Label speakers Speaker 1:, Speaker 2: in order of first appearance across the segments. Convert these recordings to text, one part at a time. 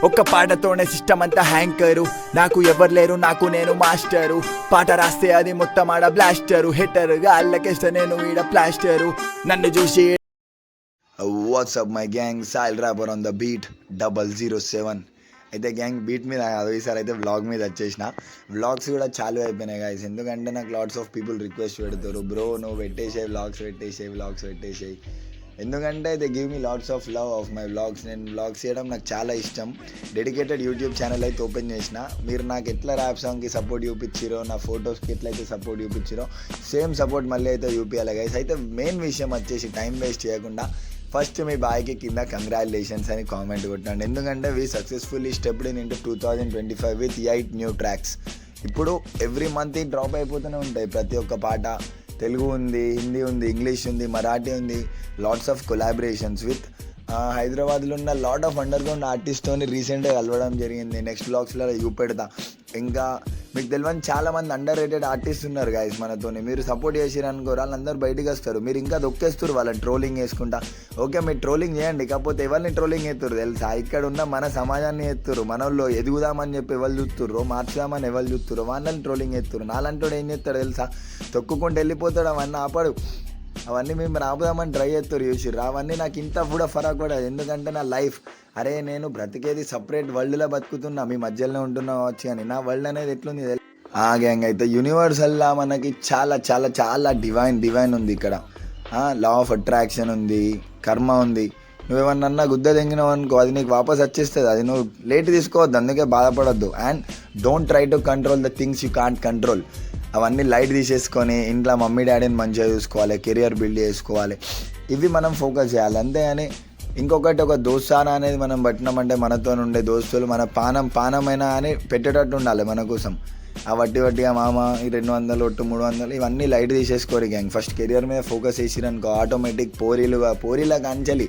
Speaker 1: ఒక్క పాటతోనే సిస్టమ్ అంతా హ్యాంకరు. నాకు ఎవరు లేరు, నాకు నేను మాస్టరు. పాట రాస్తే అది మొత్తం ఆడ బ్లాస్టరు. హెటరుగా అల్లకేస్తే నేను ఈడ ప్లాస్టరు. నన్ను చూసి WhatsApp my gang, soil rapper on the beat 007. అయితే గ్యాంగ్ బీట్ మీద కాదు, ఈసారి అయితే వ్లాగ్ మీద వచ్చేసిన. వ్లాగ్స్ కూడా చాలు అయిపోయినాయి గాయస్. ఎందుకంటే నాకు లాట్స్ ఆఫ్ పీపుల్ రిక్వెస్ట్ పెడతారు, బ్రో నువ్వు పెట్టేసేయి వ్లాగ్స్ పెట్టేసేయి. ఎందుకంటే they give me lots of love of my vlogs. నేను వ్లాగ్స్ చేయడం నాకు చాలా ఇష్టం. డెడికేటెడ్ యూట్యూబ్ ఛానల్ అయితే ఓపెన్ చేసిన. మీరు నాకు ఎట్లా ర్యాప్ సాంగ్కి సపోర్ట్ చూపించిరో, నా ఫొటోస్కి ఎట్లయితే సపోర్ట్ చూపించిరో సేమ్ సపోర్ట్ మళ్ళీ అయితే చూపించాలి గైస్. అయితే మెయిన్ విషయం వచ్చేసి టైం వేస్ట్ చేయకుండా ఫస్ట్ మీ బాయ్కి కింద కంగ్రాచులేషన్స్ అని కామెంట్ కొట్టండి. ఎందుకంటే we successfully stepped in into 2025 with 8 new tracks. ఇప్పుడు ఎవ్రీ మంత్ డ్రాప్ అయిపోతూనే ఉంటాయి ప్రతి ఒక్క పాట. తెలుగు ఉంది, హిందీ ఉంది, ఇంగ్లీష్ ఉంది, మరాఠీ ఉంది. లాట్స్ ఆఫ్ కొలాబరేషన్స్ విత్ హైదరాబాద్లో ఉన్న లాట్ ఆఫ్ అండర్గ్రౌండ్ ఆర్టిస్ట్తో రీసెంట్గా కలవడం జరిగింది. నెక్స్ట్ బ్లాగ్స్లో చూపెడతా. ఇంకా మీకు తెలియని చాలామంది అండర్ రేటెడ్ ఆర్టిస్ట్ ఉన్నారు గాయస్ మనతోని. మీరు సపోర్ట్ చేసిరనుకో వాళ్ళందరూ బయటకు వస్తారు. మీరు ఇంకా దొక్కేస్తారు వాళ్ళని ట్రోలింగ్ చేసుకుంటా. ఓకే మీరు ట్రోలింగ్ చేయండి, కాకపోతే ఎవరిని ట్రోలింగ్ చేస్తారు తెలుసా? ఇక్కడ ఉన్న మన సమాజాన్ని ఎత్తురు. మన వాళ్ళు ఎదుగుదామని చెప్పి ఎవరు చూస్తుర్రో, మార్చుదామని ఎవరు చూస్తుర్రో వాళ్ళని ట్రోలింగ్ చేస్తారు. నాలంటోడు ఏం చేస్తాడు తెలుసా? తొక్కుకుంటూ వెళ్ళిపోతాడు, అవన్నీ ఆపడు. అవన్నీ మేము ఆపుదామని ట్రై చేస్తారు చూసిర్రు. అవన్నీ నాకు ఇంత కూడా ఫరక్ పడదు. ఎందుకంటే నా లైఫ్, అరే నేను బ్రతికేది సపరేట్ వరల్డ్లో బతుకుతున్నా, మీ మధ్యలోనే ఉంటున్నా వచ్చి అని. నా వరల్డ్ అనేది ఎట్లుంది ఆ గ్యాంగ్ అయితే యూనివర్సల్లా మనకి చాలా చాలా చాలా డివైన్ ఉంది ఇక్కడ. లా ఆఫ్ అట్రాక్షన్ ఉంది, కర్మ ఉంది. నువ్వేమన్నా గుద్ద తెంగినావు అనుకో, అది నీకు వాపస్ వచ్చేస్తుంది. అది నువ్వు లేట్ తీసుకోవద్దు, అందుకే బాధపడద్దు. And don't try to control the things you can't control. అవన్నీ లైట్ తీసేసుకొని ఇంట్లో మమ్మీ డాడీని మంచిగా చూసుకోవాలి, కెరియర్ బిల్డ్ చేసుకోవాలి. ఇవి మనం ఫోకస్ చేయాలి అంతేగాని ఇంకొకటి ఒక దోస్తానా అనేది మనం పట్టినామంటే మనతో ఉండే దోస్తులు మన పానమైనా అని పెట్టేటట్టు ఉండాలి మన కోసం. ఆ వట్టిగా మామ ఈ 200 ఒట్టు 300 ఇవన్నీ లైట్ తీసేసుకోరు గ్యాంగ్. ఫస్ట్ కెరియర్ మీద ఫోకస్ చేసిరనుకో ఆటోమేటిక్ పోరీల కాంచలి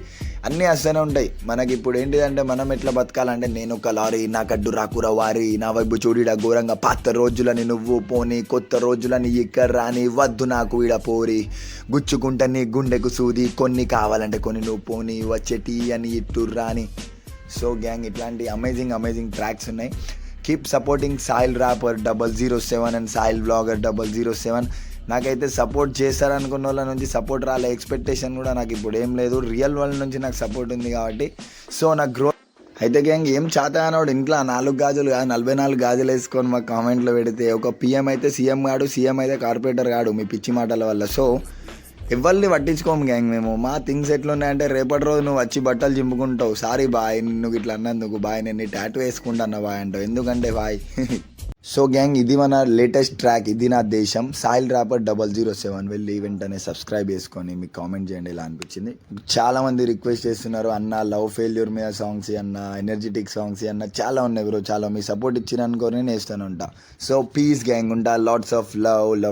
Speaker 1: అన్నీ వస్తూనే ఉంటాయి. మనకి ఇప్పుడు ఏంటిదంటే మనం ఎట్లా బతకాలంటే నేను ఒక లారీ, నా కడ్డు రాకుర వారి, నా వైపు చూడిడ ఘోరంగా పాత రోజులని నువ్వు పోని, కొత్త రోజులని ఇక్కడ రాని, వద్దు నాకు ఈడ పోరి, గుచ్చుకుంటా నీ గుండెకు సూది, కొన్ని కావాలంటే కొన్ని నువ్వు పోని, వచ్చేటి అని ఇట్టు రాని. సో గ్యాంగ్ ఇట్లాంటి అమేజింగ్ ట్రాక్స్ ఉన్నాయి. Keep supporting soil rapper 007 and soil blogger 007. నాకైతే సపోర్ట్ చేస్తారనుకున్న వాళ్ళ నుంచి సపోర్ట్ రాలే, ఎక్స్పెక్టేషన్ కూడా నాకు ఇప్పుడు ఏం లేదు. రియల్ వరల్డ్ నుంచి నాకు సపోర్ట్ ఉంది కాబట్టి సో నాకు గ్రో అయితే గ్యాంగ్ ఏం చేత అన్నాడు ఇంట్లో 4 గాజులు 44 గాజులు వేసుకొని మాకు కామెంట్లో పెడితే ఒక పిఎం అయితే సీఎం కాడు, సీఎం అయితే కార్పొరేటర్ కాడు మీ పిచ్చి మాటల వల్ల. సో ఎవరిని పట్టించుకోము గ్యాంగ్ మేము. మా థింగ్స్ ఎట్లున్నాయంటే రేపటి రోజు నువ్వు వచ్చి బట్టలు చింపుకుంటావు, సారీ బాయ్ నువ్వు ఇట్లా అన్నందుకు బాయ్, నేను టాటూ వేసుకుంటాను బాయ్ అంటావు. ఎందుకంటే బాయ్. సో గ్యాంగ్ ఇది మన లేటెస్ట్ ట్రాక్, ఇది నా దేశం, సాయిల్ రాపర్ 007. వెళ్ళి వెంటనే సబ్స్క్రైబ్ చేసుకొని మీకు కామెంట్ చేయండి ఎలా అనిపించింది. చాలామంది రిక్వెస్ట్ చేస్తున్నారు అన్న లవ్ ఫెయిల్యూర్ మీద సాంగ్స్ అన్న, ఎనర్జెటిక్ సాంగ్స్ అన్న, చాలా ఉన్నాయి బ్రో. చాలా మీ సపోర్ట్ ఇచ్చిరనుకో నేను వేస్తూనే ఉంటా. సో పీస్ గ్యాంగ్ ఉంటా. Lots of love.